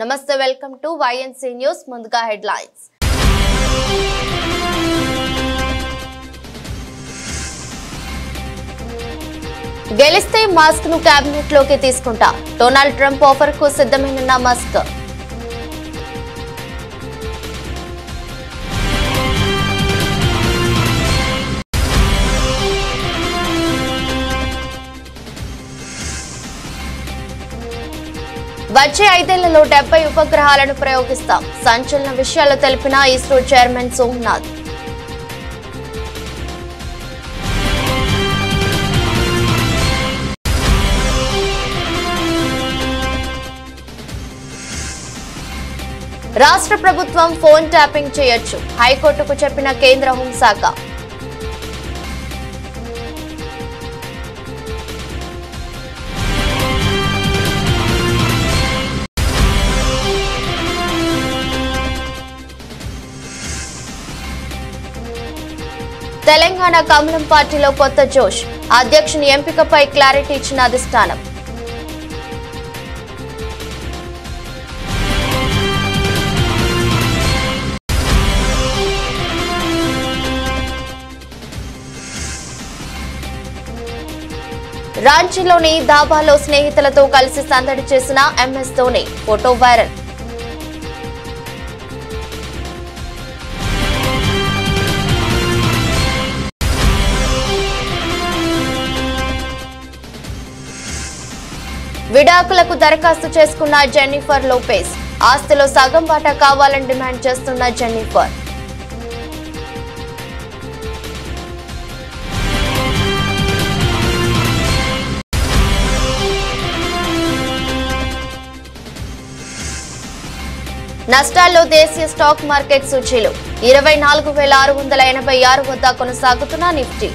నమస్తే welcome to YNC news ముందుగా headlines గెలిస్తే మాస్క్ ను కేబినెట్ లోకి తీసుకుంటా డొనాల్డ్ ట్రంప్ ఆఫర్ కు సిద్ధమైన మస్క్ వచ్చే 5 ఏళ్లలో 70 ఉపగ్రహాలను ప్రయోగిస్తాం సంచలన విషయాలు తెలిపిన ఇస్రో చైర్మన్ సోమనాథ్. రాష్ట్ర ప్రభుత్వం ఫోన్ ట్యాపింగ్ చేయొచ్చు హైకోర్టుకు చెప్పిన కేంద్ర హోంశాఖ. తెలంగాణ కమలం పార్టీలో కొత్త జోష్ అధ్యక్షుని ఎంపికపై క్లారిటీ ఇచ్చిన అధిష్టానం. రాంచీలోని దాబాలో స్నేహితులతో కలిసి సందడి చేసిన MS ధోని ఫోటో వైరల్. విడాకులకు దరఖాస్తు చేసుకున్న జెన్నిఫర్ లోపెజ్ ఆస్తిలో సగం వాటా కావాలని డిమాండ్ చేస్తున్న జెన్నిఫర్. నష్టాల్లో దేశీయ స్టాక్ మార్కెట్ సూచీలు 24,686 వద్ద కొనసాగుతున్న నిఫ్టీ.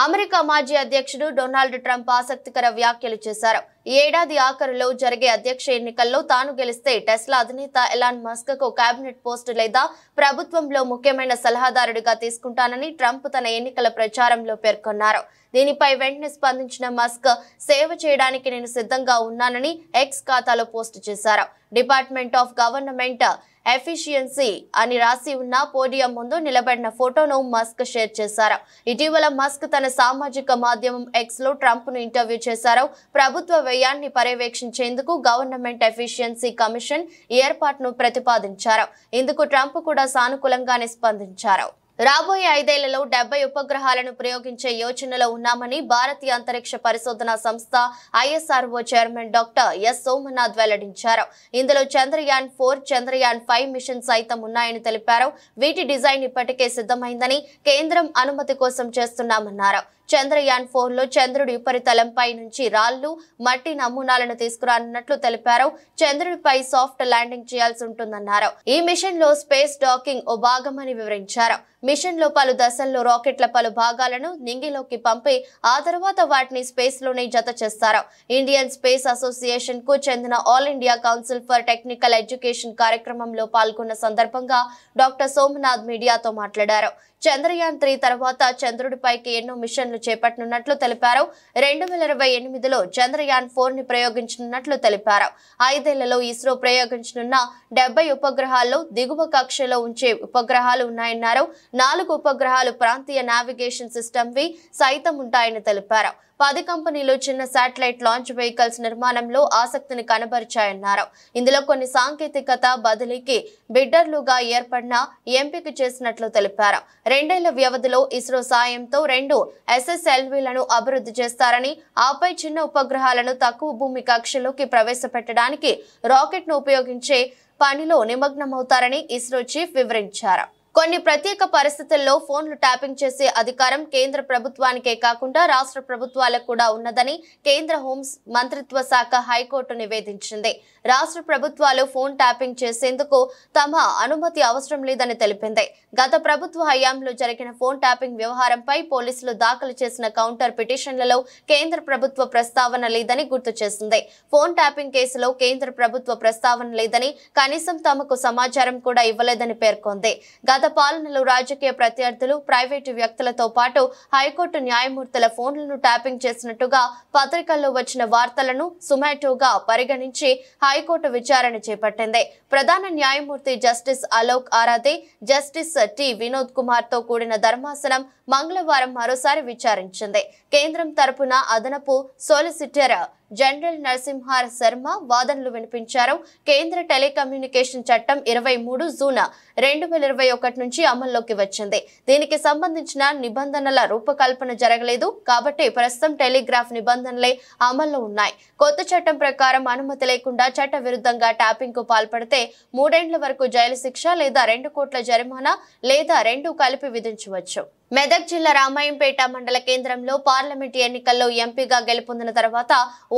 అమెరికా మాజీ అధ్యక్షుడు డొనాల్డ్ ట్రంప్ ఆసక్తికర వ్యాఖ్యలు చేశారు. ఈ ఏడాది ఆఖరులో జరిగే అధ్యక్ష ఎన్నికల్లో తాను గెలిస్తే టెస్లా అధినేత ఎలాన్ మస్క్ కు కేబినెట్ పోస్ట్ లేదా ప్రభుత్వంలో ముఖ్యమైన సలహాదారుడిగా తీసుకుంటానని ట్రంప్ తన ఎన్నికల ప్రచారంలో పేర్కొన్నారు. దీనిపై వెంటనే స్పందించిన మస్క్ సేవ చేయడానికి నేను సిద్ధంగా ఉన్నానని ఎక్స్ ఖాతాలో పోస్ట్ చేశారు. డిపార్ట్మెంట్ ఆఫ్ గవర్నమెంట్ ఎఫిషియన్సీ అని రాసి ఉన్న పోడియం ముందు నిలబడిన ఫోటోను మస్క్ షేర్ చేశారు. ఇటీవల మస్క్ తన సామాజిక మాధ్యమం ఎక్స్ లో ట్రంప్ ను ఇంటర్వ్యూ చేశారు. ప్రభుత్వ వ్యయాన్ని పర్యవేక్షించేందుకు గవర్నమెంట్ ఎఫిషియన్సీ కమిషన్ ఏర్పాటును ప్రతిపాదించారు. ఇందుకు ట్రంప్ కూడా సానుకూలంగానే స్పందించారు. రాబోయే 5 ఏళ్లలో 70 ఉపగ్రహాలను ప్రయోగించే యోచనలో ఉన్నామని భారతీయ అంతరిక్ష పరిశోధన సంస్థ ISRO chairman doctor S Somnath వెల్లడించారు. ఇందులో చంద్రయాన్ 4, చంద్రయాన్ 5 మిషన్ సైతం ఉన్నాయని తెలిపారు. వీటి డిజైన్ ఇప్పటికే సిద్ధమైందని కేంద్రం అనుమతి కోసం చేస్తున్నామన్నారు. చంద్రయాన్ 4 లో చంద్రుడి ఉపరితలంపై నుంచి రాళ్లు, మట్టి నమూనాలను తీసుకురానున్నట్లు తెలిపారు. చంద్రుడిపై సాఫ్ట్ ల్యాండింగ్ చేయాల్సి ఉంటుందన్నారు. ఈ మిషన్ లో స్పేస్ డాకింగ్ ఓ భాగమని వివరించారు. మిషన్ లో పలు దశల్లో రాకెట్ల పలు భాగాలను నింగిలోకి పంపి ఆ తర్వాత వాటిని స్పేస్ లోనే జత చేస్తారు. ఇండియన్ స్పేస్ అసోసియేషన్ కు చెందిన all India council for technical education కార్యక్రమంలో పాల్గొన్న సందర్భంగా డాక్టర్ సోమనాథ్ మీడియాతో మాట్లాడారు. చంద్రయాన్ 3 తర్వాత చంద్రుడిపైకి ఎన్నో మిషన్లు చేపట్టనున్నట్లు తెలిపారు. 2028లో చంద్రయాన్ 4 ని ప్రయోగించనున్నట్లు తెలిపారు. 5 ఏళ్లలో ఇస్రో ప్రయోగించనున్న 70 ఉపగ్రహాల్లో దిగువ కక్షలో ఉంచే ఉపగ్రహాలు ఉన్నాయన్నారు. 4 ఉపగ్రహాలు ప్రాంతీయ నావిగేషన్ సిస్టమ్వి సైతం ఉంటాయని తెలిపారు. 10 కంపెనీలు చిన్న శాటిలైట్ లాంచ్ వెహికల్స్ నిర్మాణంలో ఆసక్తిని కనబరిచాయన్నారు. ఇందులో కొన్ని సాంకేతికత బదిలీకి బిడ్డర్లుగా ఏర్పడిన ఎంపిక చేసినట్లు తెలిపారు. 2 ఏళ్ల వ్యవధిలో ఇస్రో సాయంతో 2 SSLVలను అభివృద్ధి చేస్తారని, ఆపై చిన్న ఉపగ్రహాలను తక్కువ భూమి కక్షలోకి ప్రవేశపెట్టడానికి రాకెట్ ను ఉపయోగించే పనిలో నిమగ్నమవుతారని ఇస్రో చీఫ్ వివరించారు. కొన్ని ప్రత్యేక పరిస్థితుల్లో ఫోన్లు ట్యాపింగ్ చేసే అధికారం కేంద్ర ప్రభుత్వానికే కాకుండా రాష్ట్ర ప్రభుత్వాలకు కూడా ఉన్నదని కేంద్ర హోం మంత్రిత్వ శాఖ హైకోర్టు నివేదించింది. రాష్ట్ర ప్రభుత్వాలు ఫోన్ ట్యాపింగ్ చేసేందుకు తమ అనుమతి అవసరం లేదని తెలిపింది. గత ప్రభుత్వ హయాంలో జరిగిన ఫోన్ ట్యాపింగ్ వ్యవహారంపై పోలీసులు దాఖలు చేసిన కౌంటర్ పిటిషన్లలో కేంద్ర ప్రభుత్వ ప్రస్తావన లేదని గుర్తు చేసింది. ఫోన్ ట్యాపింగ్ కేసులో కేంద్ర ప్రభుత్వ ప్రస్తావన లేదని, కనీసం తమకు సమాచారం కూడా ఇవ్వలేదని పేర్కొంది. గత గత పాలనలో రాజకీయ ప్రత్యర్థులు, ప్రైవేటు వ్యక్తులతో పాటు హైకోర్టు న్యాయమూర్తుల ఫోన్లను ట్యాపింగ్ చేసినట్టుగా పత్రికల్లో వచ్చిన వార్తలను సుమాటోగా పరిగణించి హైకోర్టు విచారణ చేపట్టింది. ప్రధాన న్యాయమూర్తి justice Alok Aradhe, justice T Vinod Kumar తో కూడిన ధర్మాసనం మంగళవారం మరోసారి విచారించింది. కేంద్రం తరపున అదనపు సోలిసిటర్ జనరల్ నరసింహార్ శర్మ వాదనలు వినిపించారు. కేంద్ర టెలికమ్యూనికేషన్ చట్టం 23 జూన్ 2021 నుంచి అమల్లోకి వచ్చింది. దీనికి సంబంధించిన నిబంధనల రూపకల్పన జరగలేదు కాబట్టి ప్రస్తుతం టెలిగ్రాఫ్ నిబంధనలే అమల్లో ఉన్నాయి. కొత్త చట్టం ప్రకారం అనుమతి లేకుండా చట్ట విరుద్ధంగా ట్యాపింగ్ కు పాల్పడితే 3 ఏళ్ల వరకు జైలు శిక్ష లేదా 2 కోట్ల జరిమానా లేదా 2 కలిపి విధించవచ్చు. మెదక్ జిల్లా రామాయంపేట మండల కేంద్రంలో పార్లమెంట్ ఎన్నికల్లో ఎంపీగా గెలుపొందిన తర్వాత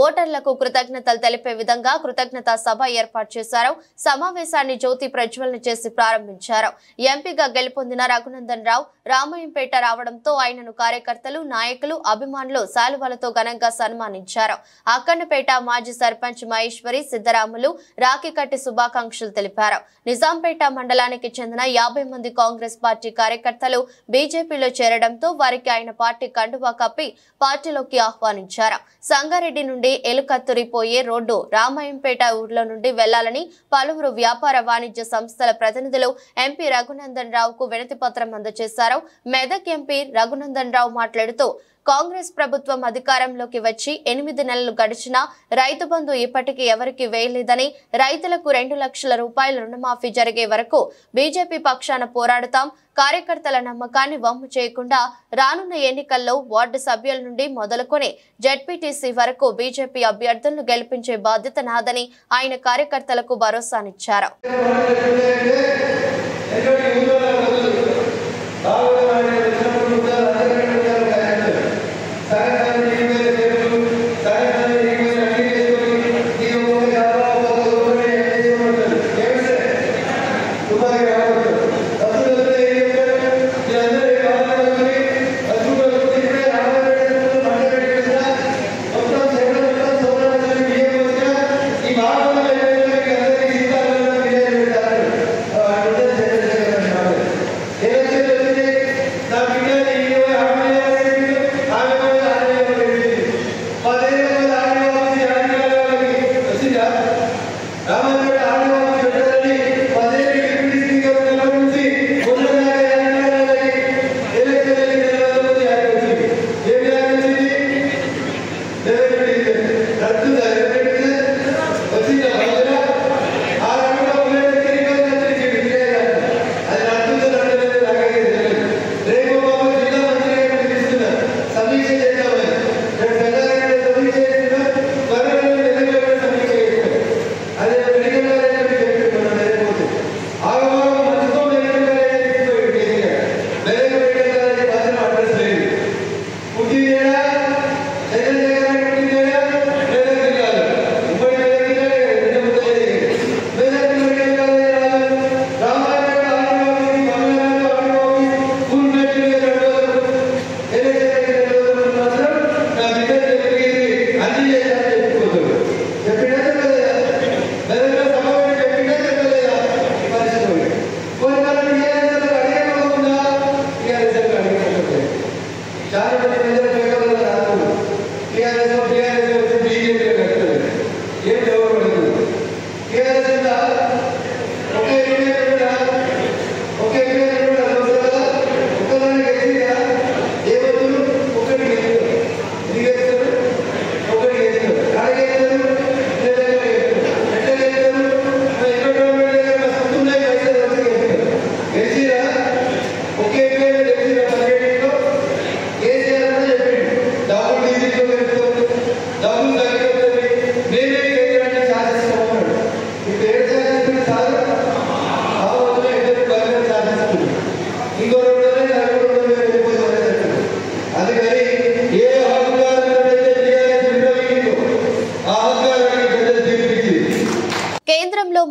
ఓటర్లకు కృతజ్ఞతలు తెలిపే విధంగా కృతజ్ఞతా సభ ఏర్పాటు చేశారు. సమావేశాన్ని జ్యోతి ప్రజ్వలన చేసి ప్రారంభించారు. ఎంపీగా గెలుపొందిన రఘునందన్ రావు రామాయంపేట రావడంతో ఆయనను కార్యకర్తలు, నాయకులు, అభిమానులు శాలువాలతో ఘనంగా సన్మానించారు. అక్కన్నపేట మాజీ సర్పంచ్ మహేశ్వరి, సిద్దరాములు రాఖీ కట్టి శుభాకాంక్షలు తెలిపారు. నిజాంపేట మండలానికి చెందిన 50 మంది కాంగ్రెస్ పార్టీ కార్యకర్తలు బీజేపీలో చేరడంతో వారికి ఆయన పార్టీ కండువా కప్పి పార్టీలోకి ఆహ్వానించారు. సంగారెడ్డి నుండి ఎలుకత్తురి పోయే రోడ్డు రామాయంపేట ఊర్లో నుండి వెళ్లాలని పలువురు వ్యాపార వాణిజ్య సంస్థల ప్రతినిధులు ఎంపీ రఘునందన్ రావుకు వినతి పత్రం అందజేశారు. మెదక్ ఎంపీ రఘునందన్ రావు మాట్లాడుతూ కాంగ్రెస్ ప్రభుత్వం అధికారంలోకి వచ్చి 8 నెలలు గడిచినా రైతు బంధు ఇప్పటికీ ఎవరికి వేయలేదని, రైతులకు 2 లక్షల రూపాయల రుణమాఫీ జరిగే వరకు బీజేపీ పక్షాన పోరాడుతాం, కార్యకర్తల నమ్మకాన్ని వమ్ము చేయకుండా రానున్న ఎన్నికల్లో వార్డు సభ్యుల నుండి మొదలుకొని జెడ్పీటీసీ వరకు బీజేపీ అభ్యర్థులను గెలిపించే బాధ్యత నాదని ఆయన కార్యకర్తలకు భరోసానిచ్చారు.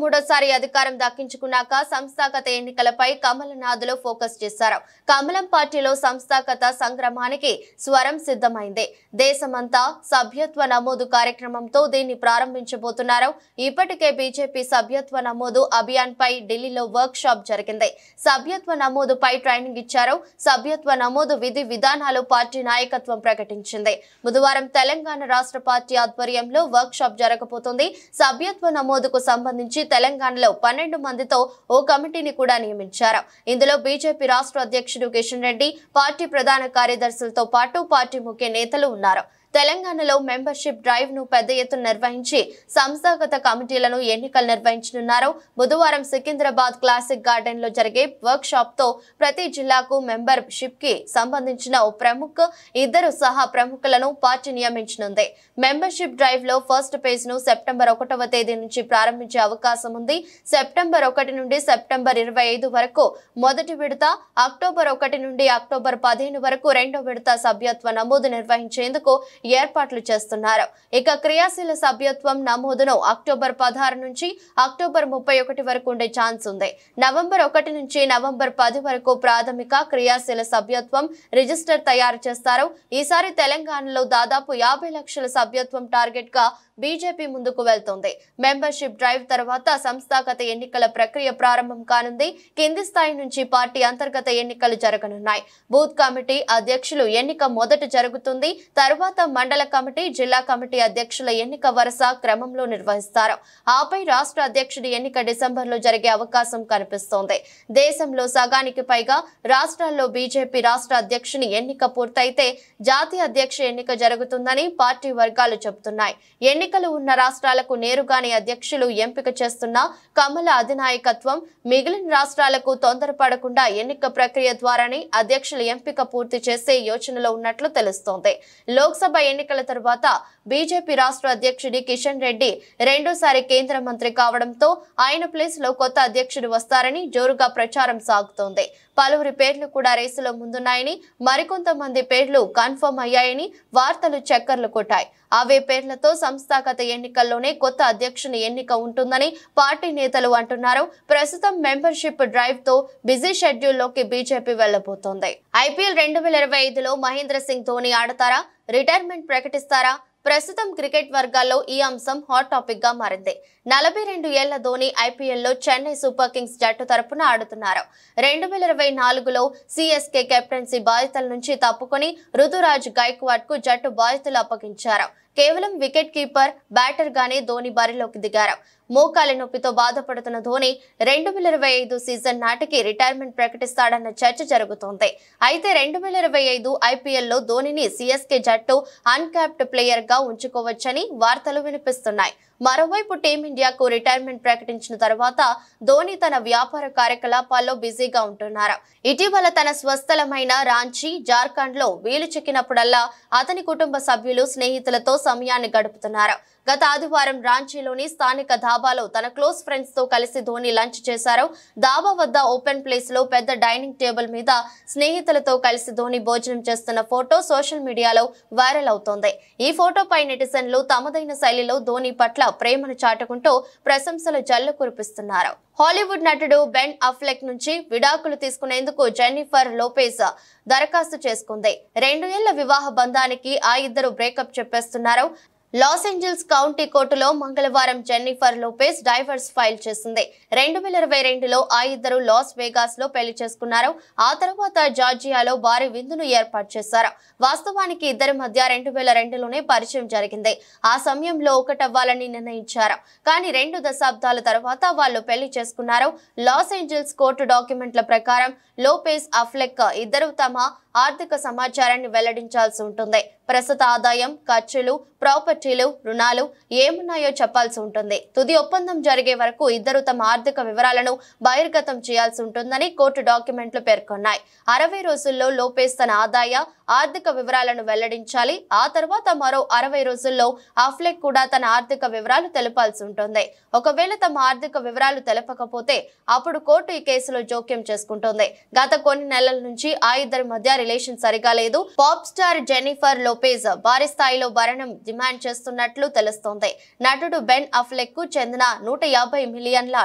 మూడోసారి అధికారం దక్కించుకున్నాక సంస్థాగత ఎన్నికలపై కమలనాథులు ఫోకస్ చేశారు. కమలం పార్టీలో సంస్థాగత సంగ్రామానికి స్వరం సిద్ధమైంది. దేశమంతా సభ్యత్వ నమోదు కార్యక్రమంతో దీన్ని ప్రారంభించబోతున్నారు. ఇప్పటికే బీజేపీ సభ్యత్వ నమోదు అభియాన్ పై ఢిల్లీలో వర్క్ షాప్ జరిగింది. సభ్యత్వ నమోదుపై ట్రైనింగ్ ఇచ్చారు. సభ్యత్వ నమోదు విధి విధానాలు పార్టీ నాయకత్వం ప్రకటించింది. బుధవారం తెలంగాణ రాష్ట్ర పార్టీ ఆధ్వర్యంలో వర్క్ షాప్ జరగబోతోంది. సభ్యత్వ నమోదుకు సంబంధించి తెలంగాణలో 12 మందితో ఓ కమిటీని కూడా నియమించారు. ఇందులో బీజేపీ రాష్ట్ర అధ్యక్షుడు కిషన్ రెడ్డి, పార్టీ ప్రధాన కార్యదర్శులతో పాటు పార్టీ ముఖ్య నేతలు ఉన్నారు. తెలంగాణలో మెంబర్షిప్ డ్రైవ్ ను పెద్ద ఎత్తున నిర్వహించి సంస్థాగత కమిటీలను ఎన్నికలు నిర్వహించనున్నారు. బుధవారం సికింద్రాబాద్ క్లాసిక్ గార్డెన్ లో జరిగే వర్క్ షాప్ తో ప్రతి జిల్లాకు మెంబర్షిప్ కి సంబంధించిన ఓ ప్రముఖ, 2 సహా ప్రముఖులను పార్టీ నియమించనుంది. మెంబర్షిప్ డ్రైవ్ లో ఫస్ట్ పేజ్ ను సెప్టెంబర్ 1వ తేదీ నుంచి ప్రారంభించే అవకాశం ఉంది. సెప్టెంబర్ 1 నుండి సెప్టెంబర్ 25 వరకు మొదటి విడత, అక్టోబర్ 1 నుండి అక్టోబర్ 15 వరకు రెండో విడత సభ్యత్వ నమోదు నిర్వహించేందుకు ఏర్పాట్లు చేస్తున్నారు. ఇక క్రియాశీల సభ్యత్వం నమోదును అక్టోబర్ 16 నుంచి అక్టోబర్ 31 వరకు ఉండే ఛాన్స్ ఉంది. నవంబర్ 1 నుంచి నవంబర్ 10 వరకు ప్రాథమిక క్రియాశీల సభ్యత్వం రిజిస్టర్ తయారు చేస్తారు. ఈసారి తెలంగాణలో దాదాపు 50 లక్షల సభ్యత్వం టార్గెట్ గా బీజేపీ ముందుకు వెళ్తోంది. మెంబర్షిప్ డ్రైవ్ తర్వాత సంస్థాగత ఎన్నికల ప్రక్రియ ప్రారంభం కానుంది. కింది స్థాయి నుంచి పార్టీ అంతర్గత ఎన్నికలు జరగనున్నాయి. బూత్ కమిటీ అధ్యక్షులు ఎన్నిక మొదట జరుగుతుంది. తర్వాత మండల కమిటీ, జిల్లా కమిటీ అధ్యక్షుల ఎన్నిక వరుస క్రమంలో నిర్వహిస్తారు. ఆపై రాష్ట్ర అధ్యక్షుడి ఎన్నిక డిసెంబర్లో జరిగే అవకాశం కనిపిస్తోంది. దేశంలో సగానికి పైగా రాష్ట్రాల్లో బీజేపీ రాష్ట్ర అధ్యక్షుని ఎన్నిక పూర్తయితే జాతీయ అధ్యక్ష ఎన్నిక జరుగుతుందని పార్టీ వర్గాలు చెబుతున్నాయి. ఎన్నికలు ఉన్న రాష్ట్రాలకు నేరుగానే అధ్యక్షులు ఎంపిక చేస్తున్న కమల అధినాయకత్వం మిగిలిన రాష్ట్రాలకు తొందరపడకుండా ఎన్నిక ప్రక్రియ ద్వారానే అధ్యక్షుల ఎంపిక పూర్తి చేసే యోచనలో ఉన్నట్లు తెలుస్తోంది. లోక్సభ ఎన్నికల తర్వాత బీజేపీ రాష్ట్ర అధ్యక్షుడి కిషన్ రెడ్డి రెండోసారి కేంద్ర మంత్రి కావడంతో ఆయన ప్లేస్ లో కొత్త అధ్యక్షుడు వస్తారని జోరుగా ప్రచారం సాగుతోంది. పలువురి పేర్లు కూడా రేసులో ముందున్నాయని, మరికొంతమంది పేర్లు కన్ఫర్మ్ అయ్యాయని వార్తలు చక్కర్లు కొట్టాయి. అవే పేర్లతో సంస్థాగత ఎన్నికల్లోనే కొత్త అధ్యక్షుని ఎన్నిక ఉంటుందని పార్టీ నేతలు అంటున్నారు. ప్రస్తుతం మెంబర్షిప్ డ్రైవ్ తో బిజీ షెడ్యూల్ లోకి బీజేపీ వెళ్లబోతోంది. ఐపీఎల్ 2025లో మహేంద్ర సింగ్ ధోని ఆడతారా? రిటైర్మెంట్ ప్రకటిస్తారా? ప్రస్తుతం క్రికెట్ వర్గాల్లో ఈ అంశం హాట్ టాపిక్ గా మారింది. 42 ఏళ్ల ధోని ఐపీఎల్లో చెన్నై సూపర్ కింగ్స్ జట్టు తరపున ఆడుతున్నారు. 2024లో సిఎస్కే కెప్టెన్సీ బాధ్యతల నుంచి తప్పుకొని రుతురాజ్ గైక్వాడ్ కు జట్టు బాధ్యతలు అప్పగించారు. కేవలం వికెట్ కీపర్, బ్యాటర్ గానే ధోని బరిలోకి దిగారు. మోకాలి నొప్పితో బాధపడుతున్న ధోని 2025 సీజన్ నాటికి రిటైర్మెంట్ ప్రకటిస్తాడన్న చర్చ జరుగుతోంది. అయితే 2025 ఐపీఎల్లో ధోనిని సిఎస్కే జట్టు అన్క్యాప్డ్ ప్లేయర్ గా ఉంచుకోవచ్చని వార్తలు వినిపిస్తున్నాయి. మరోవైపు టీమిండియాకు రిటైర్మెంట్ ప్రకటించిన తర్వాత ధోని తన వ్యాపార కార్యకలాపాల్లో బిజీగా ఉంటున్నారు. ఇటీవల తన స్వస్థలమైన రాంచీ, జార్ఖండ్ లో వీలు చిక్కినప్పుడల్లా అతని కుటుంబ సభ్యులు, స్నేహితులతో సమయాన్ని గడుపుతున్నారు. గత ఆదివారం రాంచీలోని స్థానిక ధాబాలో తన క్లోజ్ ఫ్రెండ్స్ తో కలిసి ధోని లంచ్ చేశారు. ధాబా వద్ద ఓపెన్ ప్లేస్ లో పెద్ద డైనింగ్ టేబుల్ మీద స్నేహితులతో కలిసి ధోని భోజనం చేస్తున్న ఫోటో సోషల్ మీడియాలో వైరల్ అవుతోంది. ఈ ఫోటోపై నెటిజన్లు తమదైన శైలిలో ధోని పట్ల ప్రేమను చాటుకుంటూ ప్రశంసలు జల్లు కురిపిస్తున్నారు. హాలీవుడ్ నటుడు బెన్ అఫ్లెక్ నుంచి విడాకులు తీసుకునేందుకు జెన్నిఫర్ లోపెజ్ దరఖాస్తు చేసుకుంది. 2 ఏళ్ల వివాహ బంధానికి ఆ ఇద్దరు బ్రేకప్ చెప్పేస్తున్నారు. లాస్ ఏంజల్స్ కౌంటీ కోర్టులో మంగళవారం జెన్నిఫర్ లోపెజ్ డైవర్స్ ఫైల్ చేసింది. 2022లో ఆ ఇద్దరు లాస్ వేగాస్ లో పెళ్లి చేసుకున్నారు. ఆ తర్వాత జార్జియాలో భారీ విందును ఏర్పాటు చేశారు. వాస్తవానికి ఇద్దరి మధ్య 2002లోనే పరిచయం జరిగింది. ఆ సమయంలో ఒకటవ్వాలని నిర్ణయించారు. కానీ 2 దశాబ్దాల తర్వాత వాళ్ళు పెళ్లి చేసుకున్నారు. లాస్ ఏంజల్స్ కోర్టు డాక్యుమెంట్ల ప్రకారం లోపెజ్, అఫ్లెక్ ఇద్దరు తమ ఆర్థిక సమాచారాన్ని వెల్లడించాల్సి ఉంటుంది. ప్రస్తుత ఆదాయం, ఖర్చులు, ప్రాపర్టీలు, రుణాలు ఏమున్నాయో చెప్పాల్సి ఉంటుంది. తుది ఒప్పందం జరిగే వరకు ఇద్దరు తమ ఆర్థిక వివరాలను బహిర్గతం చేయాల్సి ఉంటుందని కోర్టు డాక్యుమెంట్లు పేర్కొన్నాయి. 60 రోజుల్లో లోపెజ్ తన ఆదాయ, ఆర్థిక వివరాలను వెల్లడించాలి. ఆ తర్వాత మరో 60 రోజుల్లో అఫ్లెక్ కూడా తన ఆర్థిక వివరాలు తెలపాల్సి ఉంటుంది. ఒకవేళ తమ ఆర్థిక వివరాలు తెలపకపోతే అప్పుడు కోర్టు ఈ కేసులో జోక్యం చేసుకుంటుంది. గత కొన్ని నెలల నుంచి ఆ ఇద్దరి మధ్య రిలేషన్ సరిగా లేదు. పాప్ స్టార్ జెన్నిఫర్ లోపెజ్ భారీ స్థాయిలో భరణం డిమాండ్ చేస్తున్నట్లు తెలుస్తోంది. నటుడు బెన్ అఫ్లెక్ కు చెందిన $150 మిలియన్ల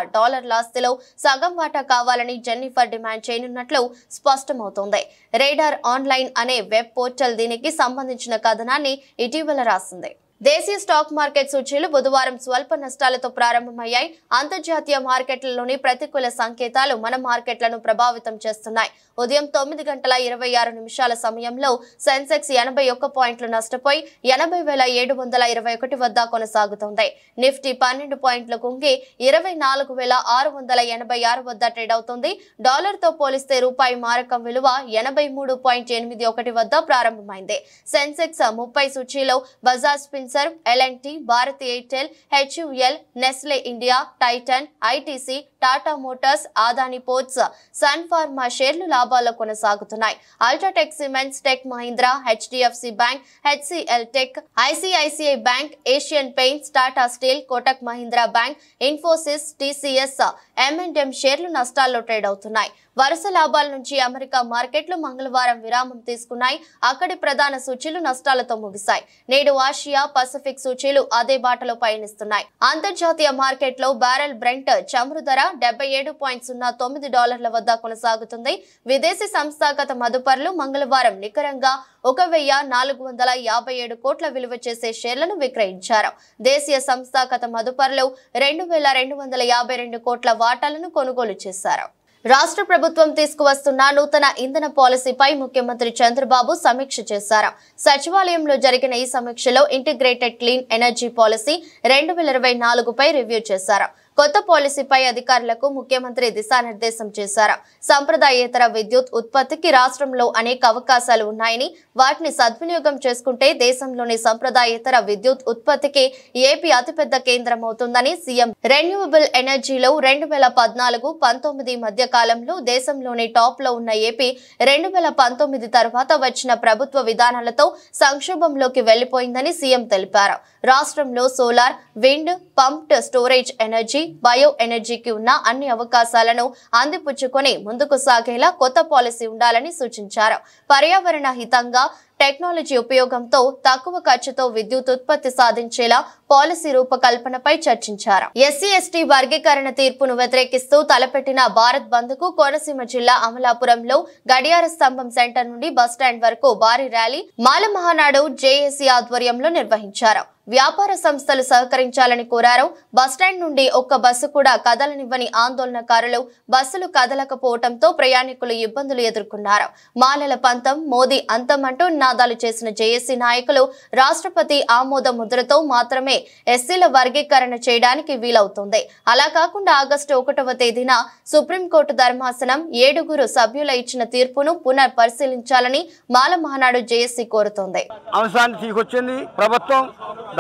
ఆస్తిలో సగం వాటా కావాలని జెన్నిఫర్ డిమాండ్ చేయనున్నట్లు స్పష్టమవుతోంది. రేడార్ ఆన్లైన్ అనే వెబ్ పోర్టల్ దీనికి సంబంధించిన కథనాన్ని ఇటీవల రాసింది. దేశీయ స్టాక్ మార్కెట్ సూచీలు బుధవారం స్వల్ప నష్టాలతో ప్రారంభమయ్యాయి. అంతర్జాతీయ మార్కెట్లలోని ప్రతికూల సంకేతాలు మన మార్కెట్లను ప్రభావితం చేస్తున్నాయి. ఉదయం 9:26 సమయంలో సెన్సెక్స్ 81 పాయింట్లు నష్టపోయి 80,721 వద్ద కొనసాగుతోంది. నిఫ్టీ 12 పాయింట్లు కుంగి 24,686 వద్ద ట్రేడ్ అవుతుంది. డాలర్తో పోలిస్తే రూపాయి మారకం విలువ 83.81 వద్ద ప్రారంభమైంది. సెన్సెక్స్ 30 సూచీలో Bajaj Finserv, L and T, Bharat Airtel, HUL, Nestle India, Titan, ITC, Tata Motors, Adani Ports, Sun Pharma షేర్లు లాభాల్లో కొనసాగుతున్నాయి. UltraTech Cements, Tech Mahindra, HDFC Bank, HCL Tech, ICICI Bank, Asian Paints, Tata Steel, Kotak Mahindra Bank, Infosys, TCS, M&M షేర్లు నష్టాల్లో ట్రేడ్ అవుతున్నాయి. వరుస లాభాల నుంచి అమెరికా మార్కెట్లు మంగళవారం విరామం తీసుకున్నాయి. అక్కడి ప్రధాన సూచీలు నష్టాలతో ముగిశాయి. నేడు ఆసియా పసిఫిక్ సూచీలు అదే బాటలో పయనిస్తున్నాయి. అంతర్జాతీయ మార్కెట్లో బ్యారెల్ బ్రెంట్ చమురు ధర $77.09 వద్ద కొనసాగుతుంది. విదేశీ సంస్థాగత మదుపర్లు మంగళవారం నికరంగా 1,457 కోట్ల విలువ చేసే షేర్లను విక్రయించారు. దేశీయ సంస్థాగత మదుపర్లు 2,252 కోట్ల వాటాలను కొనుగోలు చేశారు. రాష్ట్ర ప్రభుత్వం తీసుకువస్తున్న నూతన ఇంధన పాలసీపై ముఖ్యమంత్రి చంద్రబాబు సమీక్ష చేశారు. సచివాలయంలో జరిగిన ఈ సమీక్షలో ఇంటిగ్రేటెడ్ క్లీన్ ఎనర్జీ పాలసీ 2024పై రివ్యూ చేశారు. కొత్త పాలసీపై అధికారులకు ముఖ్యమంత్రి దిశానిర్దేశం చేశారు. సంప్రదాయేతర విద్యుత్ ఉత్పత్తికి రాష్ట్రంలో అనేక అవకాశాలు ఉన్నాయని, వాటిని సద్వినియోగం చేసుకుంటే దేశంలోని సంప్రదాయేతర విద్యుత్ ఉత్పత్తికి ఏపీ అతిపెద్ద కేంద్రం అవుతుందని సీఎం రెన్యూవబుల్ ఎనర్జీలో 2014-19 మధ్య కాలంలో దేశంలోని టాప్ లో ఉన్న ఏపీ 2019 తర్వాత వచ్చిన ప్రభుత్వ విధానాలతో సంక్షోభంలోకి వెళ్లిపోయిందని సీఎం తెలిపారు. రాష్ట్రంలో solar, wind, pumped storage energy, bio ఎనర్జీకి ఉన్న అన్ని అవకాశాలను అందిపుచ్చుకొని ముందుకు సాగేలా కొత్త పాలసీ ఉండాలని సూచించారు. పర్యావరణ హితంగా టెక్నాలజీ ఉపయోగంతో తక్కువ ఖర్చుతో విద్యుత్ ఉత్పత్తి సాధించేలా పాలసీ రూపకల్పనపై చర్చించారు. ఎస్సీ/ఎస్టీ వర్గీకరణ తీర్పును వ్యతిరేకిస్తూ తలపెట్టిన భారత్ బంద్ కు కోనసీమ జిల్లా అమలాపురంలో గడియార స్తంభం సెంటర్ నుండి బస్టాండ్ వరకు భారీ ర్యాలీ, మాల మహానాడు జేఏసీ ఆధ్వర్యంలో నిర్వహించారు. వ్యాపార సంస్థలు సహకరించాలని కోరారు. బస్టాండ్ నుండి ఒక్క బస్సు కూడా కదలనివ్వని ఆందోళనకారులు బస్సులు కదలకపోవడంతో ప్రయాణికులు ఇబ్బందులు ఎదుర్కొన్నారు. మాలల పంతం, మోదీ అంతం అంటూ నినాదాలు చేసిన జేఏసీ నాయకులు రాష్ట్రపతి ఆమోద ముద్రతో మాత్రమే ఎస్సీల వర్గీకరణ చేయడానికి వీలవుతుంది. అలా కాకుండా ఆగస్టు 1వ తేదీన సుప్రీంకోర్టు ధర్మాసనం 7 సభ్యుల ఇచ్చిన తీర్పును పునః పరిశీలించాలని మాల మహానాడు జేఏసీ కోరుతోంది.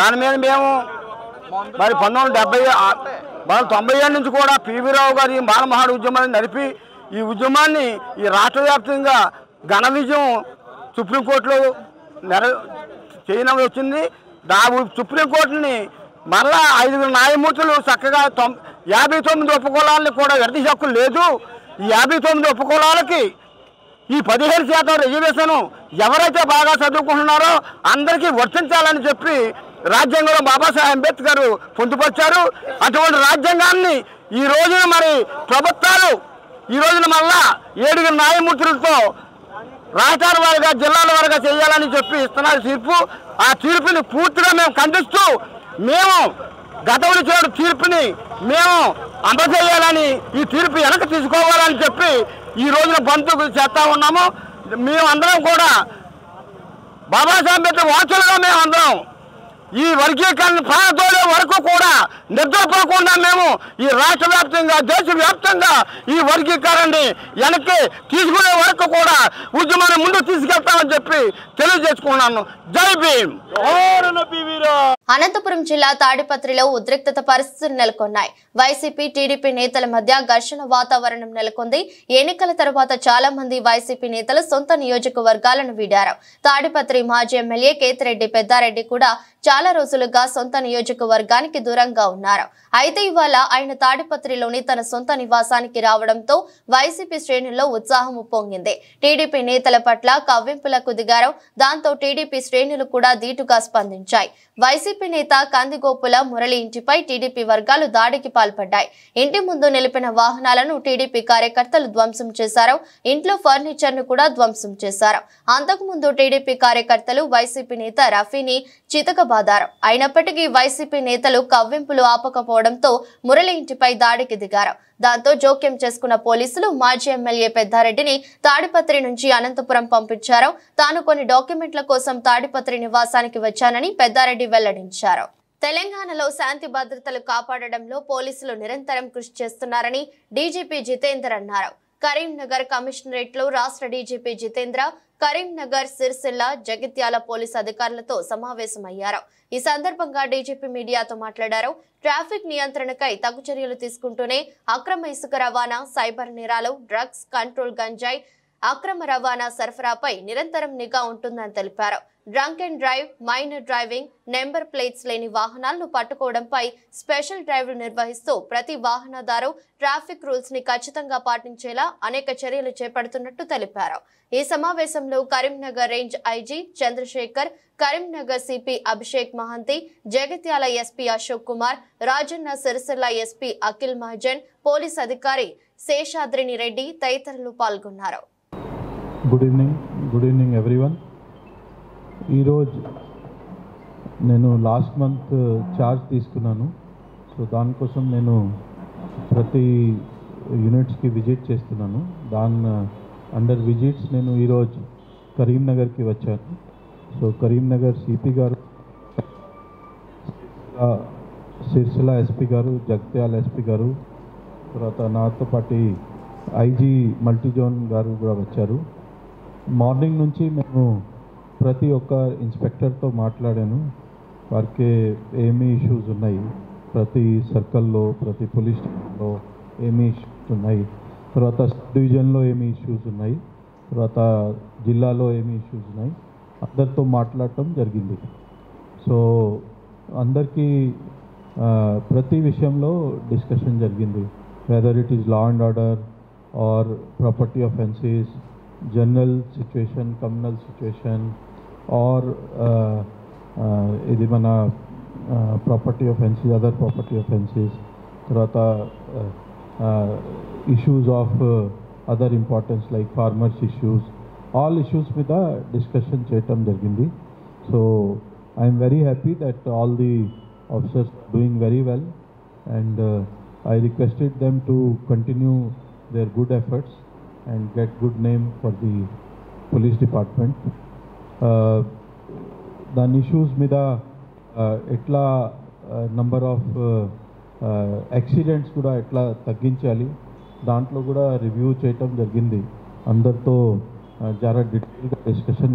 దాని మీద మేము మరి 1990 నుంచి కూడా పివి రావు గారి మాలమహాడు ఉద్యమాన్ని నడిపి ఈ ఉద్యమాన్ని ఈ రాష్ట్ర వ్యాప్తంగా ఘన విజయం సుప్రీంకోర్టులో చేయడం వచ్చింది. సుప్రీంకోర్టుని మరలా 5 న్యాయమూర్తులు చక్కగా 59 ఉపకులాలని కూడా విడదీసే హక్కు లేదు. ఈ 59 ఉపకులాలకి ఈ 15% రిజర్వేషన్ ఎవరైతే బాగా చదువుకుంటున్నారో అందరికీ వర్తించాలని చెప్పి రాజ్యాంగంలో బాబాసాహెబ్ అంబేద్కర్ పొందుపరిచారు. అటువంటి రాజ్యాంగాన్ని ఈ రోజున మరి ప్రభుత్వాలు ఈ రోజున మళ్ళా 7 న్యాయమూర్తులతో రాష్ట్రాల వారిగా జిల్లాల వారిగా చేయాలని చెప్పి ఇస్తున్నారు తీర్పు. ఆ తీర్పుని పూర్తిగా మేము ఖండిస్తూ మేము గతంలో చేసిన తీర్పుని మేము అమలు చేయాలని, ఈ తీర్పు వెనక్కి తీసుకోవాలని చెప్పి ఈ రోజున బంధుకు చేస్తా ఉన్నాము. మేమందరం కూడా బాబాసాహెబ్ అంబేద్కర్ వారసులుగా మేమందరం ఈ వర్గీకరణ ప్రాంతాల వరకు కూడా నిద్రపోకుండా మేము ఈ రాష్ట్ర వ్యాప్తంగా దేశవ్యాప్తంగా ఈ వర్గీకరణని వెనక్కి తీసుకునే వరకు కూడా ఉద్యమాన్ని ముందుకు తీసుకెళ్తామని చెప్పి తెలియజేసుకున్నాను. జై భీమ్. అనంతపురం జిల్లా తాడిపత్రిలో ఉద్రిక్తత పరిస్థితులు నెలకొన్నాయి. వైసీపీ, టీడీపీ నేతల మధ్య ఘర్షణ వాతావరణం నెలకొంది. ఎన్నికల తర్వాత చాలా మంది వైసీపీ నేతలు సొంత నియోజకవర్గాలను వీడారు. తాడిపత్రి మాజీ ఎమ్మెల్యే కేతిరెడ్డి పెద్దారెడ్డి కూడా చాలా చాలా రోజులుగా సొంత నియోజకవర్గానికి దూరంగా ఉన్నారు. అయితే ఇవాళ ఆయన తాడిపత్రిలోని తన సొంత నివాసానికి రావడంతో వైసీపీ శ్రేణుల్లో ఉత్సాహం ఉప్పొంగింది. టీడీపీ నేతల పట్ల కవ్వింపులకు దిగారు. దాంతో టీడీపీ శ్రేణులు కూడా ధీటుగా స్పందించాయి. వైసీపీ నేత కందిగోపుల మురళి ఇంటిపై టీడీపీ వర్గాలు దాడికి పాల్పడ్డాయి. ఇంటి ముందు నిలిపిన వాహనాలను టీడీపీ కార్యకర్తలు ధ్వంసం చేశారు. ఇంట్లో ఫర్నిచర్ ను కూడా ధ్వంసం చేశారు. అంతకుముందు టీడీపీ కార్యకర్తలు వైసీపీ నేత రఫీని చితకబాదారు. అయినప్పటికీ వైసీపీ నేతలు కవ్వింపులు ఆపకపోవడంతో మురళి ఇంటిపై దాడికి దిగారు. దాంతో జోక్యం చేసుకున్న పోలీసులు మాజీ ఎమ్మెల్యే పెద్దారెడ్డిని తాడిపత్రి నుంచి అనంతపురం పంపించారు. తాను కొన్ని డాక్యుమెంట్ల కోసం తాడిపత్రి నివాసానికి వచ్చానని పెద్దారెడ్డి వెల్లడించారు. తెలంగాణలో శాంతి భద్రతలు కాపాడడంలో పోలీసులు నిరంతరం కృషి చేస్తున్నారని డీజీపీ జితేందర్ అన్నారు. కరీంనగర్ కమిషనరేట్ లో రాష్ట్ర డీజీపీ జితేంద్ర కరీంనగర్, సిరిసిల్ల, జగిత్యాల పోలీసు అధికారులతో సమావేశమయ్యారు. ఈ సందర్భంగా డీజీపీ మీడియాతో మాట్లాడారు. ట్రాఫిక్ నియంత్రణకై తగు చర్యలు తీసుకుంటూనే అక్రమ ఇసుక రవాణా, సైబర్ నేరాలు, డ్రగ్స్ కంట్రోల్, గంజాయి అక్రమ రవాణా సరఫరాపై నిరంతరం నిఘా ఉంటుందని తెలిపారు. Drunk and drive, minor driving, number plates లేని వాహనాలను పట్టుకోవడంపై స్పెషల్ డ్రైవ్లు నిర్వహిస్తూ ప్రతి వాహనదారు ట్రాఫిక్ రూల్స్ ని ఖచ్చితంగా పాటించేలా అనేక చర్యలు చేపడుతున్నట్టు తెలిపారు. ఈ సమావేశంలో Karimnagar range IG Chandrasekhar, Karimnagar CP Abhishek Mohanty, Jagtial SP Ashok Kumar, Rajanna Sircilla SP Akhil Mahajan, police అధికారి శేషాద్రిని రెడ్డి తదితరులు పాల్గొన్నారు. Good evening everyone. ఈరోజు నేను లాస్ట్ మంత్ ఛార్జ్ తీసుకున్నాను. సో దానికోసం నేను ప్రతి యూనిట్స్కి విజిట్ చేస్తున్నాను. అండర్ విజిట్స్ నేను ఈరోజు కరీంనగర్కి వచ్చాను. సో కరీంనగర్ సిపి గారు, సిరిసిల్ల ఎస్పీ గారు, జగిత్యాల ఎస్పీ గారు, తర్వాత నాతో పాటు ఐజీ మల్టీజోన్ గారు కూడా వచ్చారు. మార్నింగ్ నుంచి మేము ప్రతి ఒక్క ఇన్స్పెక్టర్తో మాట్లాడాను. వారికి ఏమి ఇష్యూస్ ఉన్నాయి, ప్రతి సర్కిల్లో, ప్రతి పోలీస్ స్టేషన్లో ఏమి ఇష్యూస్ ఉన్నాయి, తర్వాత సబ్ డివిజన్లో ఏమి ఇష్యూస్ ఉన్నాయి, తర్వాత జిల్లాలో ఏమి ఇష్యూస్ ఉన్నాయి, అందరితో మాట్లాడటం జరిగింది. సో అందరికీ ప్రతి విషయంలో డిస్కషన్ జరిగింది. Whether it is law and order or property offences, general situation, communal situation, or ఇది మన property offences, other property offences, తర్వాత issues of other importance like farmers issues, all issues మీద డిస్కషన్ చేయటం జరిగింది. So I'm very happy that all the officers doing very well and I requested them to continue their good efforts and get good name for the police department. The issues mida etla number of accidents kuda etla tagginchali dantlo kuda review cheyatam jarigindi. Andartho jara detailed discussion.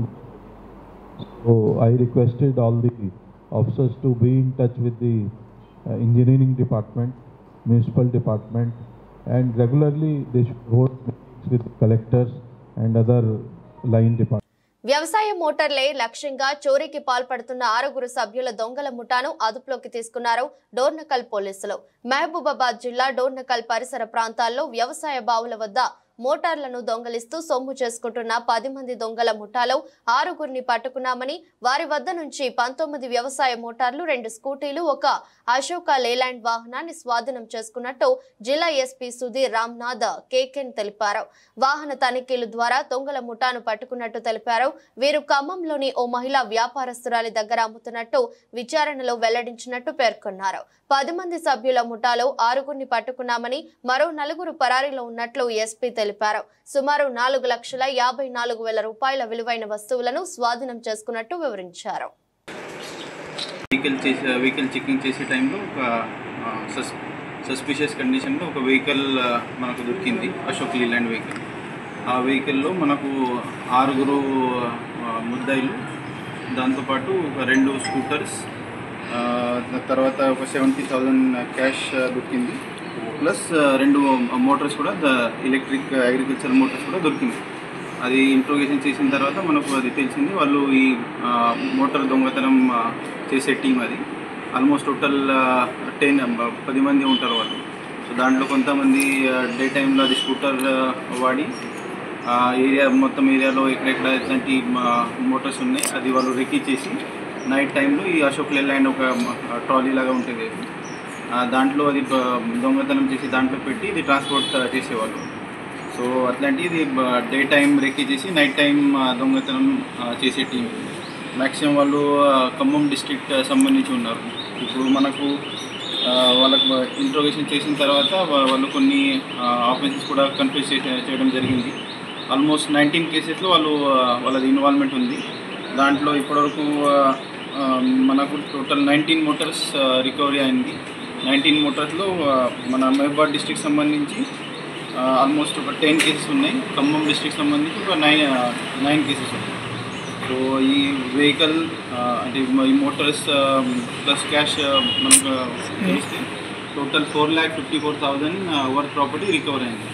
So I requested all the officers to be in touch with the engineering department, municipal department, and regularly they should hold meetings with collectors and other line departments. వ్యవసాయ మోటార్లే లక్ష్యంగా చోరీకి పాల్పడుతున్న 6 సభ్యుల దొంగల ముఠాను అదుపులోకి తీసుకున్నారు డోర్నకల్ పోలీసులు. మహబూబాబాద్ జిల్లా డోర్నకల్ పరిసర ప్రాంతాల్లో వ్యవసాయ బావుల వద్ద మోటార్లను దొంగలిస్తూ సొమ్ము చేసుకుంటున్న 10 మంది దొంగల ముఠాలో 6 పట్టుకున్నామని, వారి వద్ద నుంచి 19 వ్యవసాయ మోటార్లు, 2 స్కూటీలు, ఒక అశోక లేలాండ్ వాహనాన్ని స్వాధీనం చేసుకున్నట్టు జిల్లా ఎస్పీ సుధీర్ రామ్నాథ్ కేకెన్ తెలిపారు. వాహన తనిఖీల ద్వారా దొంగల ముఠాను పట్టుకున్నట్టు తెలిపారు. వీరు ఖమ్మంలోని ఓ మహిళా వ్యాపారస్తురాలి దగ్గర అమ్ముతున్నట్టు విచారణలో వెల్లడించినట్టు పేర్కొన్నారు. 10 మంది సభ్యుల ముఠాలో 6 పట్టుకున్నామని, మరో 4 పరారీలో ఉన్నట్లు ఎస్పీ తెలిపారు. సుమారు 4,54,000 రూపాయల విలువైన వస్తువులను స్వాధీనం చేసుకున్నట్టు వివరించారు. వెహికల్ చెకింగ్ చేసే టైంలో ఒక సస్పిషియస్ కండిషన్లో ఒక వెహికల్ మనకు దొరికింది, అశోక్ లీలాండ్ వెహికల్. ఆ వెహికల్లో మనకు 6 ముద్దాయిలు, దాంతోపాటు ఒక 2 స్కూటర్స్, తర్వాత ఒక 70,000 క్యాష్ దొరికింది, ప్లస్ 2 మోటార్స్ కూడా, ఎలక్ట్రిక్ అగ్రికల్చర్ మోటార్స్ కూడా దొరికింది. అది ఇంట్రోగేషన్ చేసిన తర్వాత మనకు అది తెలిసింది వాళ్ళు ఈ మోటార్ దొంగతనం చేసే టీం అది. ఆల్మోస్ట్ టోటల్ 10 మంది ఉంటారు వాళ్ళు. సో దాంట్లో కొంతమంది డే టైంలో అది స్కూటర్ వాడి మొత్తం ఏరియాలో ఎక్కడెక్కడ ఎట్లాంటి మోటార్స్ ఉన్నాయి అది వాళ్ళు రెక్కీ చేసి నైట్ టైంలో ఈ అశోక్ లేలాండ్ ఒక ట్రాలీ లాగా ఉంటుంది, దాంట్లో అది దొంగతనం చేసి దాంట్లో పెట్టి ఇది ట్రాన్స్పోర్ట్ చేసేవాళ్ళు. సో అట్లాంటి ఇది డే టైం రెక్కీ చేసి నైట్ టైం దొంగతనం చేసే టీం. మ్యాక్సిమం వాళ్ళు ఖమ్మం డిస్ట్రిక్ట్ సంబంధించి ఉన్నారు. ఇప్పుడు మనకు వాళ్ళకు ఇంట్రోగేషన్ చేసిన తర్వాత వాళ్ళు కొన్ని ఆఫెన్సెస్ కూడా కన్ఫ్యూజ్ చేయడం జరిగింది. ఆల్మోస్ట్ 19 కేసెస్లో వాళ్ళది ఇన్వాల్వ్మెంట్ ఉంది. దాంట్లో ఇప్పటివరకు మనకు టోటల్ 19 మోటార్స్ రికవరీ అయింది. 19 మోటార్స్లో మన మహబూబాద్ డిస్ట్రిక్ట్ సంబంధించి ఆల్మోస్ట్ ఒక 10 కేసెస్ ఉన్నాయి. ఖమ్మం డిస్ట్రిక్ట్ సంబంధించి ఒక 9 కేసెస్ ఉన్నాయి. సో ఈ వెహికల్ అంటే ఈ మోటార్స్ ప్లస్ క్యాష్ మనకు తెలిస్తే టోటల్ 4,54,000 వర్త్ ప్రాపర్టీ రికవర్ అయింది.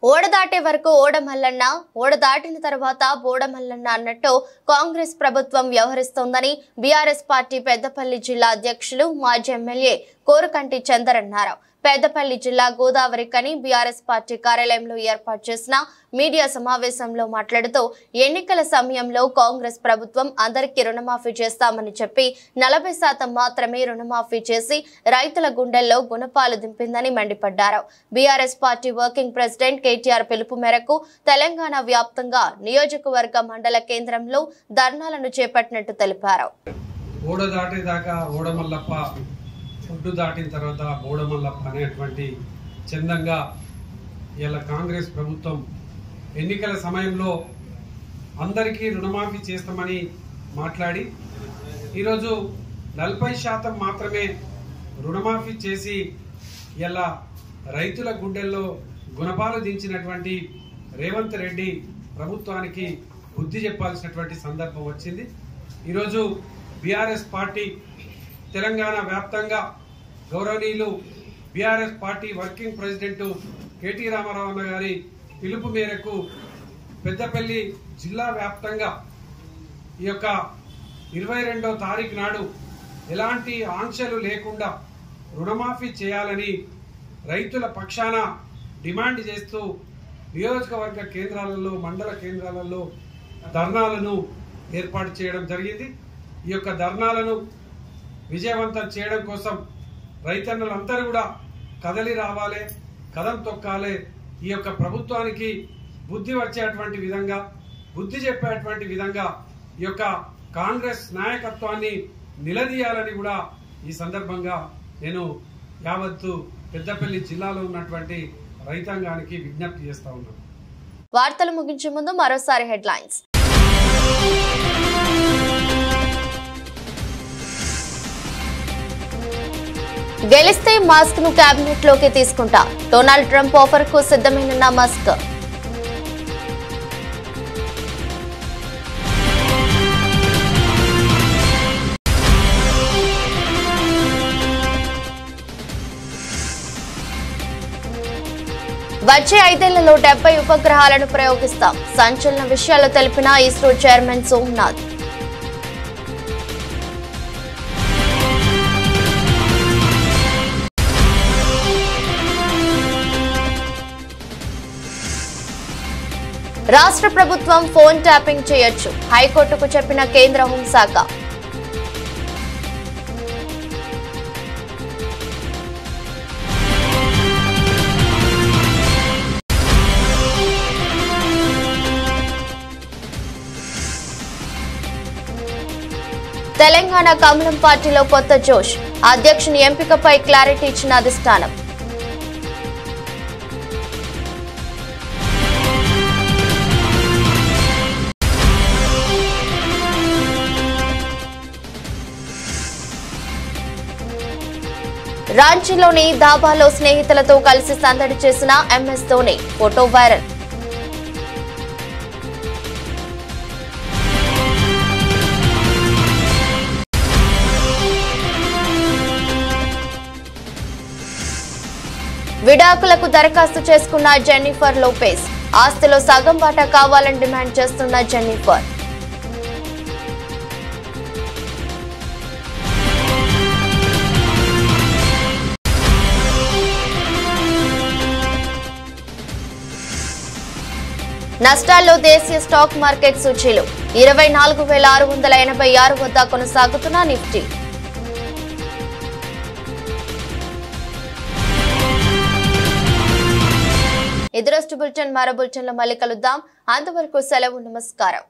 ఓడ దాటే వరకు ఓడమల్లన్న, ఓడ దాటిన తర్వాత బోడమల్లన్న అన్నట్టు కాంగ్రెస్ ప్రభుత్వం వ్యవహరిస్తోందని బీఆర్ఎస్ పార్టీ పెద్దపల్లి జిల్లా అధ్యక్షులు మాజీ ఎమ్మెల్యే కోరుకంటి చందర్ అన్నారు. పెద్దపల్లి జిల్లా గోదావరి కని బీఆర్ఎస్ పార్టీ కార్యాలయంలో ఏర్పాటు చేసిన మీడియా సమావేశంలో మాట్లాడుతూ ఎన్నికల సమయంలో కాంగ్రెస్ ప్రభుత్వం అందరికీ రుణమాఫీ చేస్తామని చెప్పి 40% మాత్రమే రుణమాఫీ చేసి రైతుల గుండెల్లో గుణపాలు దింపిందని మండిపడ్డారు. BRS party working president KTR పిలుపు మేరకు తెలంగాణ వ్యాప్తంగా నియోజకవర్గ మండల కేంద్రంలో ధర్నాలను చేపట్టినట్టు తెలిపారు. ఓడ దాటేదాకా ఓడమల్లప్ప, ఒడ్డు దాటిన తర్వాత బోడమల్లప్ప అనేటువంటి చందంగా ఇలా కాంగ్రెస్ ప్రభుత్వం ఎన్నికల సమయంలో అందరికీ రుణమాఫీ చేస్తామని మాట్లాడి ఈరోజు 40% మాత్రమే రుణమాఫీ చేసి ఇలా రైతుల గుండెల్లో గుణపాలు దించినటువంటి రేవంత్ రెడ్డి ప్రభుత్వానికి బుద్ధి చెప్పాల్సినటువంటి సందర్భం వచ్చింది. ఈరోజు బీఆర్ఎస్ పార్టీ తెలంగాణ వ్యాప్తంగా గౌరవనీయులు BRS party working president KT Rama Rao అన్న గారి పిలుపు మేరకు పెద్దపల్లి జిల్లా వ్యాప్తంగా ఈ యొక్క 22వ తారీఖు నాడు ఎలాంటి ఆంక్షలు లేకుండా రుణమాఫీ చేయాలని రైతుల పక్షాన డిమాండ్ చేస్తూ నియోజకవర్గ కేంద్రాలలో, మండల కేంద్రాలలో ధర్నాలను ఏర్పాటు చేయడం జరిగింది. ఈ యొక్క ధర్నాలను విజయవంతం చేయడం కోసం రైతన్నలందరూ కూడా కదలి రావాలి, కదం తొక్కాలి. ఈ యొక్క ప్రభుత్వానికి బుద్ధి వచ్చేటువంటి విధంగా, బుద్ధి చెప్పేటువంటి విధంగా ఈ యొక్క కాంగ్రెస్ నాయకత్వాన్ని నిలదీయాలని కూడా ఈ సందర్భంగా నేను యావత్తు పెద్దపల్లి జిల్లాలో ఉన్నటువంటి రైతాంగానికి విజ్ఞప్తి చేస్తా ఉన్నాను. వార్తలు ముగించే ముందు మరోసారి హెడ్లైన్స్. గెలిస్తే మాస్క్ ను కేబినెట్ లోకి తీసుకుంటా, డొనాల్డ్ ట్రంప్ ఆఫర్ కు సిద్ధమైన మస్క్. వచ్చే 5 ఏళ్లలో 70 ఉపగ్రహాలను ప్రయోగిస్తాం, సంచలన విషయాలు తెలిపిన ఇస్రో చైర్మన్ సోమనాథ్. రాష్ట్ర ప్రభుత్వం ఫోన్ ట్యాపింగ్ చేయొచ్చు, హైకోర్టుకు చెప్పిన కేంద్ర హోంశాఖ. తెలంగాణ కమలం పార్టీలో కొత్త జోష్, అధ్యక్షుని ఎంపికపై క్లారిటీ ఇచ్చిన అధిష్టానం. రాంచీలోని దాబాలో స్నేహితులతో కలిసి సందడి చేసిన ఎంఎస్ ధోని, ఫోటో వైరల్. విడాకులకు దరఖాస్తు చేసుకున్న జెన్నిఫర్ లోపెజ్, ఆస్తిలో సగం వాటా కావాలని డిమాండ్ చేస్తున్న జెన్నిఫర్. నష్టాల్లో దేశీయ స్టాక్ మార్కెట్ సూచీలు 24,686 వద్ద కొనసాగుతున్న నిఫ్టీ. ఇది రోజు బులెటిన్. మరో బులెటిన్లో మళ్ళీ కలుద్దాం. అంతవరకు సెలవు. నమస్కారం.